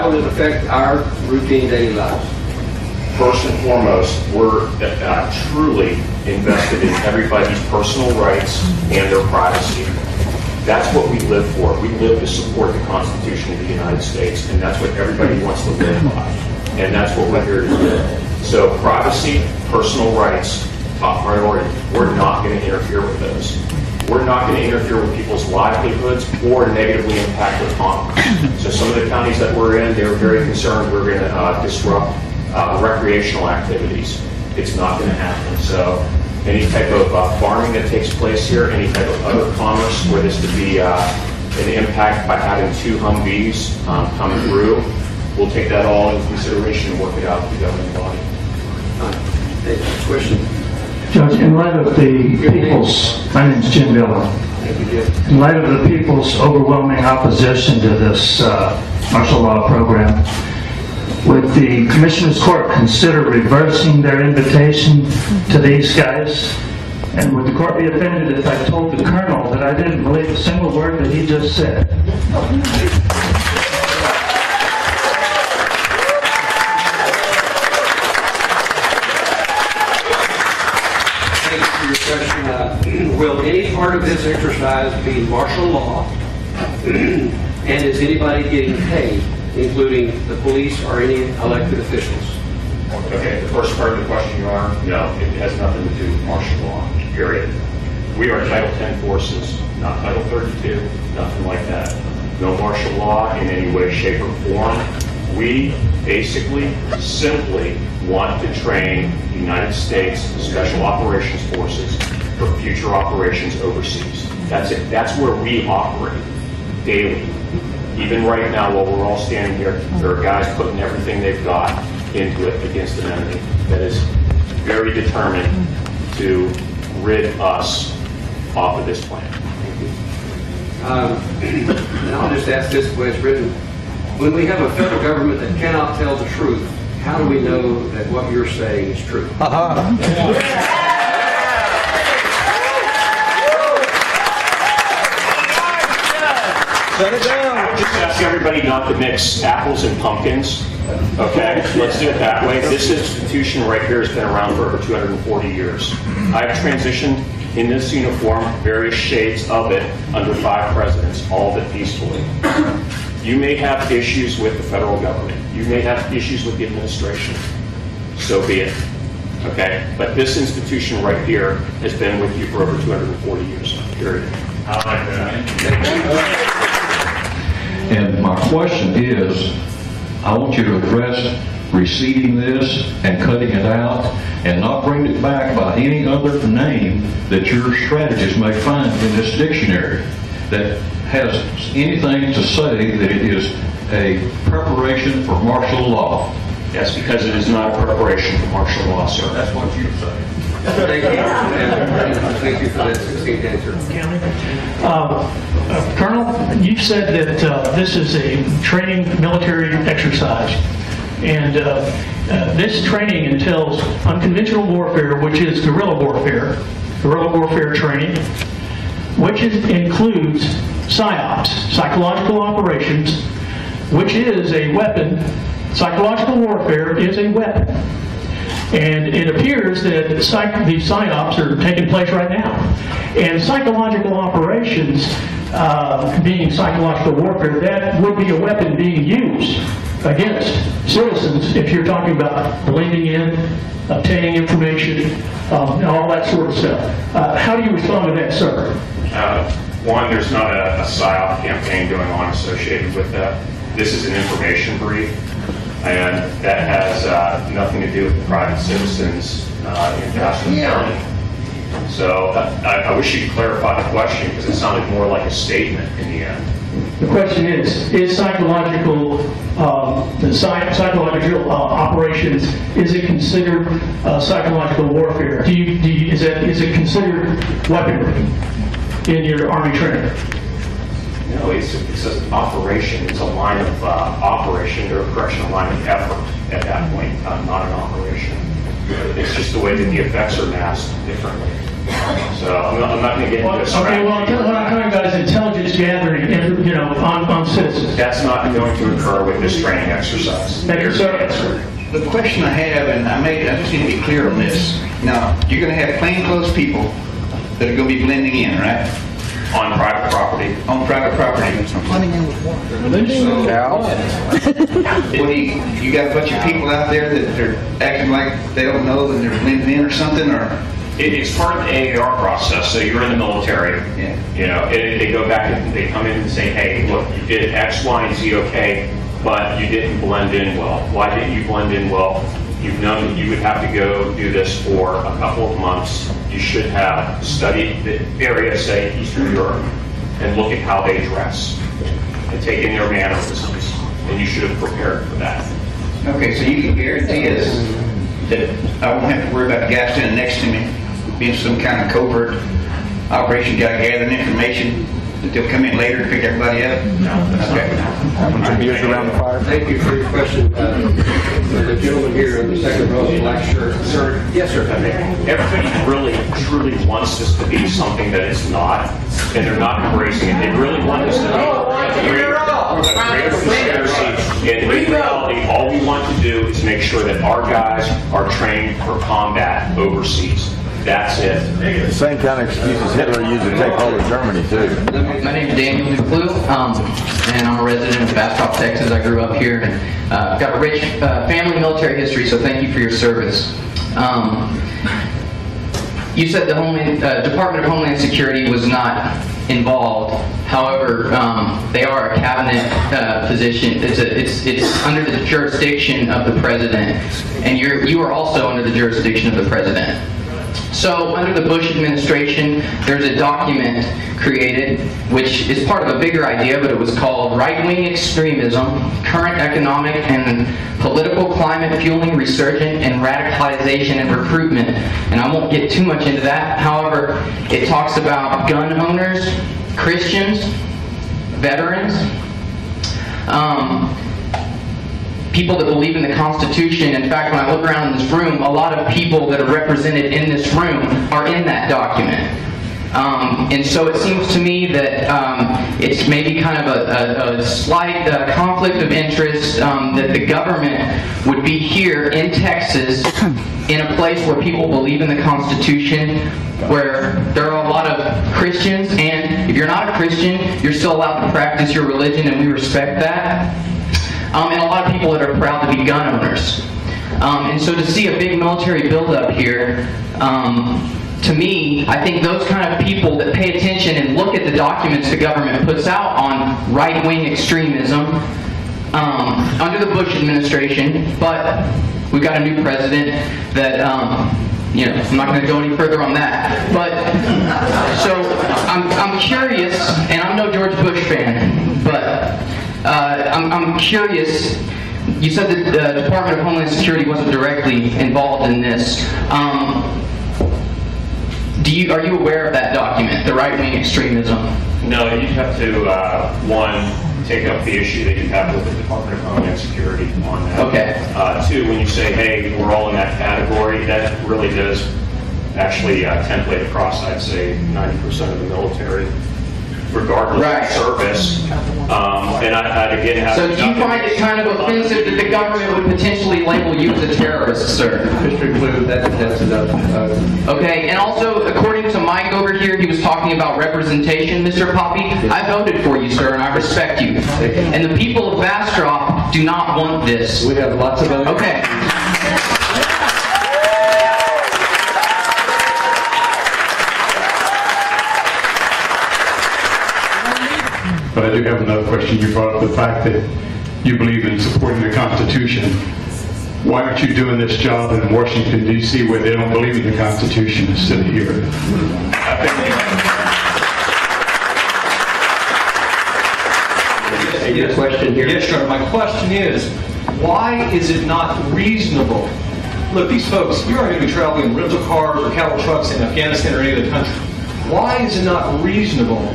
how will it affect our routine daily lives? First and foremost, we're truly invested in everybody's personal rights and their privacy. That's what we live for. We live to support the Constitution of the United States, and that's what everybody wants to live by. And that's what we're here to do. So privacy, personal rights, top priority. We're not going to interfere with those. We're not going to interfere with people's livelihoods or negatively impact their commerce. So some of the counties that we're in, they're very concerned we're going to disrupt recreational activities. It's not going to happen. So any type of farming that takes place here, any type of other commerce where this could be an impact by having 2 Humvees come through, we'll take that all into consideration and work it out with the governing body. Question? Judge, in light of the people's, my name is Jim Dillon. In light of the people's overwhelming opposition to this martial law program, would the Commissioner's Court consider reversing their invitation to these guys? And would the court be offended if I told the Colonel that I didn't believe a single word that he just said? Thank you for your question. Will any part of this exercise be martial law? And is anybody getting paid, including the police or any elected officials? Okay, the first part of the question, Your Honor, no, it has nothing to do with martial law, period. We are Title 10 forces, not Title 32, nothing like that. No martial law in any way, shape, or form. We basically simply want to train the United States Special Operations Forces for future operations overseas. That's it. That's where we operate daily. Even right now, while we're all standing here, there are guys putting everything they've got into it against an enemy that is very determined to rid us off of this plan. And I'll just ask this the way it's written. When we have a federal government that cannot tell the truth, how do we know that what you're saying is true? Shut it down. Just ask everybody not to mix apples and pumpkins. Okay, let's do it that way. This institution right here has been around for over 240 years. I've transitioned in this uniform, various shades of it, under 5 presidents, all of it peacefully. You may have issues with the federal government. You may have issues with the administration. So be it. Okay? But this institution right here has been with you for over 240 years. Period. I like that. And my question is, I want you to address receiving this and cutting it out and not bring it back by any other name that your strategist may find in this dictionary that has anything to say that it is a preparation for martial law. Yes, because it is not a preparation for martial law, sir. That's what you say. Thank you. Thank you for that succinct answer. Colonel, you've said that this is a training military exercise, and this training entails unconventional warfare, which is guerrilla warfare training, which includes PSYOPs, psychological operations, which is a weapon. Psychological warfare is a weapon. And it appears that these PSYOPs are taking place right now. And psychological operations, being psychological warfare, that would be a weapon being used against citizens if you're talking about believing in, obtaining information, and all that sort of stuff. How do you respond to that, sir? One, there's not a PSYOP campaign going on associated with that. This is an information brief, and that has nothing to do with the private citizens in Pasco County. So I wish you'd clarify the question, because it sounded more like a statement in the end. The question is psychological, psychological operations, is it considered psychological warfare? Is it considered weaponry in your Army training? No, it's an operation. It's a line of operation, or a line of effort at that point, not an operation. It's just the way that the effects are masked differently. So I'm not going to get into a Okay, well, what I'm talking about is intelligence gathering, on citizens. That's not going to occur with this training exercise. Thank you, sir. The question I have, and I just need to be clear on this. Now, you're going to have plainclothes people that are going to be blending in, right? On private property. On private property. What do you got a bunch of people out there that are acting like they don't know that they're blending in or something, or? It's part of the AAR process. So you're in the military. Yeah. They go back and they come in and say, hey, look, you did X, Y, and Z okay, but you didn't blend in well. Why didn't you blend in well? You've known that you would have to go do this for a couple of months. You should have studied the area, say Eastern Europe, and look at how they dress and take in their mannerisms. And you should have prepared for that. Okay, so you can guarantee us that I won't have to worry about the guy standing next to me being some kind of covert operation, guy gathering information that they'll come in later to pick everybody up? No, that's okay. Thank you for your question. The gentleman here in the second row, black shirt. Sir, yes, sir. Everybody really, truly wants this to be something that it's not, and they're not embracing it. They really want this to be a greater conspiracy. And in reality, all we want to do is make sure that our guys are trained for combat overseas. That's it. The same kind of excuses Hitler used to take hold of Germany, too. My name is Daniel Duclue, and I'm a resident of Bastrop, Texas. I grew up here and got a rich family military history, so thank you for your service. You said the Department of Homeland Security was not involved. However, they are a cabinet position. It's under the jurisdiction of the president, and you are also under the jurisdiction of the president. So under the Bush administration, there's a document created which is part of a bigger idea, but it was called Right-Wing Extremism, Current Economic and Political Climate Fueling Resurgent and Radicalization and Recruitment. And I won't get too much into that. However, it talks about gun owners, Christians, veterans, people that believe in the Constitution. In fact, when I look around in this room, a lot of people that are represented in this room are in that document. And so it seems to me that it's maybe kind of a slight conflict of interest that the government would be here in Texas in a place where people believe in the Constitution, where there are a lot of Christians, and if you're not a Christian, you're still allowed to practice your religion, and we respect that. And a lot of people that are proud to be gun owners. And so to see a big military buildup here, to me, I think those kind of people that pay attention and look at the documents the government puts out on right-wing extremism under the Bush administration, but we've got a new president that, I'm not going to go any further on that. But, so I'm curious, and I'm no George Bush fan, but I'm curious. You said that the Department of Homeland Security wasn't directly involved in this. Are you aware of that document, the right-wing extremism? No, you'd have to, one, take up the issue that you have with the Department of Homeland Security on that. Okay. Two, when you say, hey, we're all in that category, that really does actually template across, I'd say, 90% of the military, regardless of service. And I'd again have So do you find it kind of offensive that the government would potentially label you as a terrorist, sir? Mr. Clue, that's enough. Okay, and also, according to Mike over here, he was talking about representation, Mr. Poppy. I voted for you, sir, and I respect you. And the people of Bastrop do not want this. We have lots of other... Okay. But I do have another question. You brought up the fact that you believe in supporting the Constitution. Why aren't you doing this job in Washington, D.C., where they don't believe in the Constitution instead of here? Your question here. Yes, sir. My question is, why is it not reasonable? Look, these folks, you aren't going to be traveling in rental cars or cattle trucks in Afghanistan or any other country. Why is it not reasonable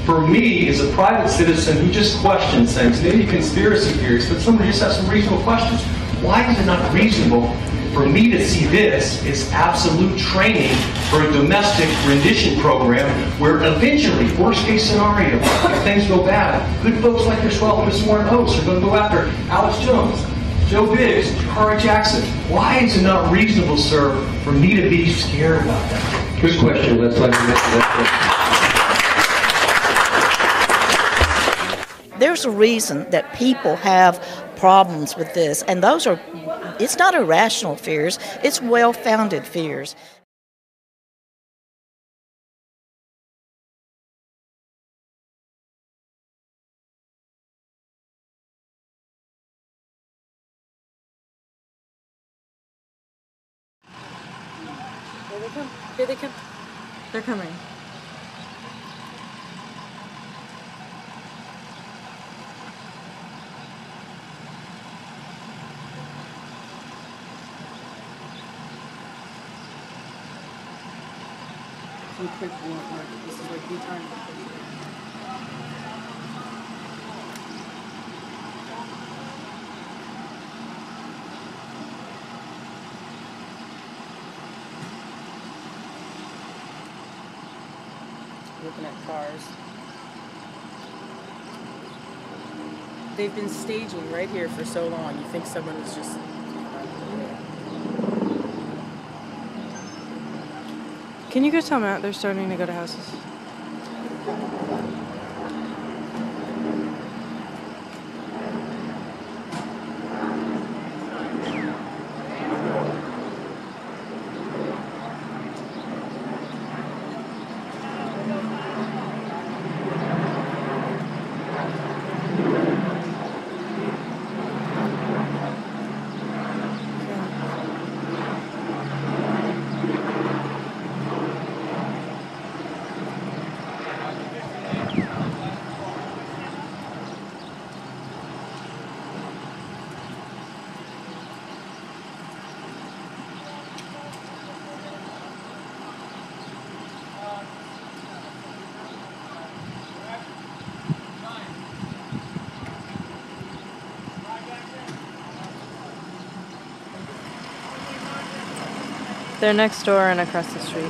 for me as a private citizen who just questions things, maybe conspiracy theories, but somebody just has some reasonable questions? Why is it not reasonable for me to see this is absolute training for a domestic rendition program where eventually, worst case scenario, if things go bad, good folks like yourself, Ms. Warren Oates, are going to go after Alex Jones, Joe Biggs, Jakara Jackson. Why is it not reasonable, sir, for me to be scared about that? Good question. Let's let him answer that question. There's a reason that people have problems with this, and those are, it's not irrational fears, it's well-founded fears. Here they come. Here they come. They're coming. Some quick walk. This is like the time. Looking at cars. They've been staging right here for so long. You think someone was just... Can you go tell Matt they're starting to go to houses? They're next door and across the street.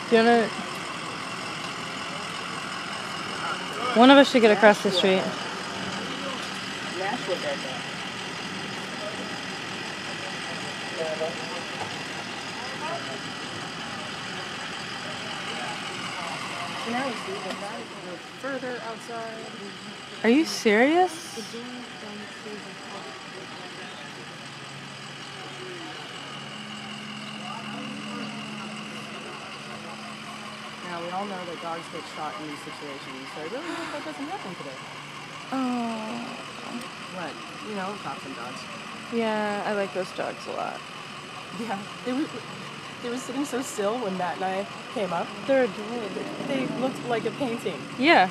Do you wanna... One of us should get across the street. Further outside. Are you serious? Now we all know that dogs get shot in these situations, so I really hope that doesn't happen today. Oh. What? You know, cops and dogs. Yeah, I like those dogs a lot. Yeah, they were sitting so still when Matt and I came up. They're adorable. They looked like a painting. Yeah.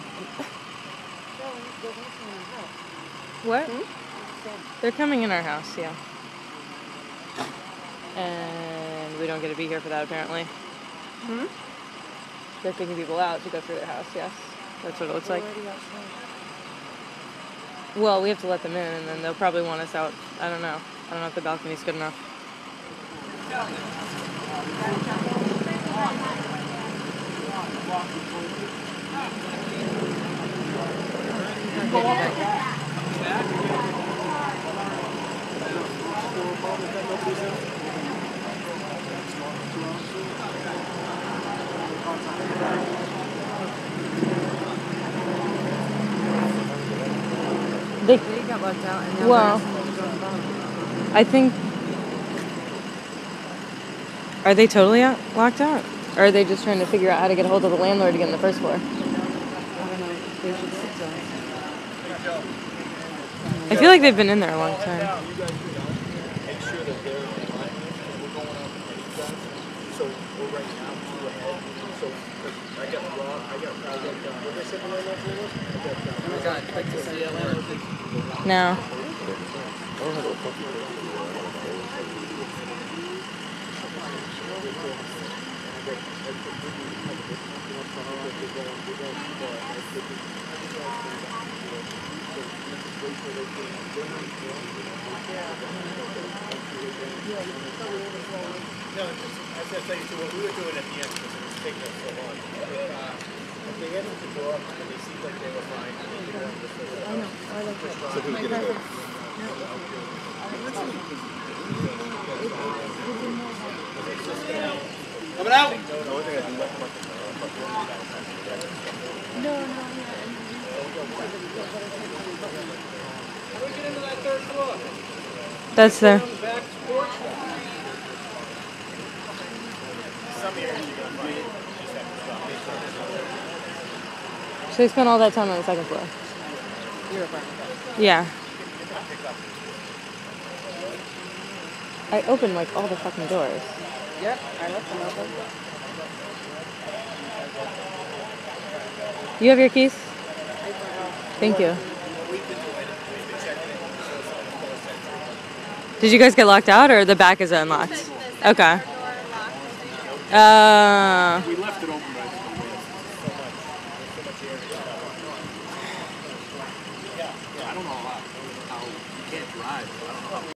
What? They're coming in our house, yeah. And we don't get to be here for that, apparently. Hmm? They're kicking people out to go through their house, yes. That's what it looks like. Well, we have to let them in, and then they'll probably want us out. I don't know. I don't know if the balcony's good enough. They got locked out, and now well, I think. Are they totally locked out? Or are they just trying to figure out how to get a hold of the landlord to get in the first floor? I don't know. They should sit down. I feel like they've been in there a long time. No. No, I was going to tell you too, what we were doing at the end, because it was taking us so long. If they entered the door and they seemed like they were fine, I think you wanted to fill it out. I like that. So who's going to go? Coming out? No, How do we get into that third floor? That's there. Back porch? Some areas you're going to find it. You just have to stop. So they spent all that time on the second floor. Your apartment. Yeah. I opened like all the fucking doors. Yep, I left them open. You have your keys? Thank you. Did you guys get locked out or the back is unlocked? Okay. We left it open. I don't know how you can't drive. I don't know how.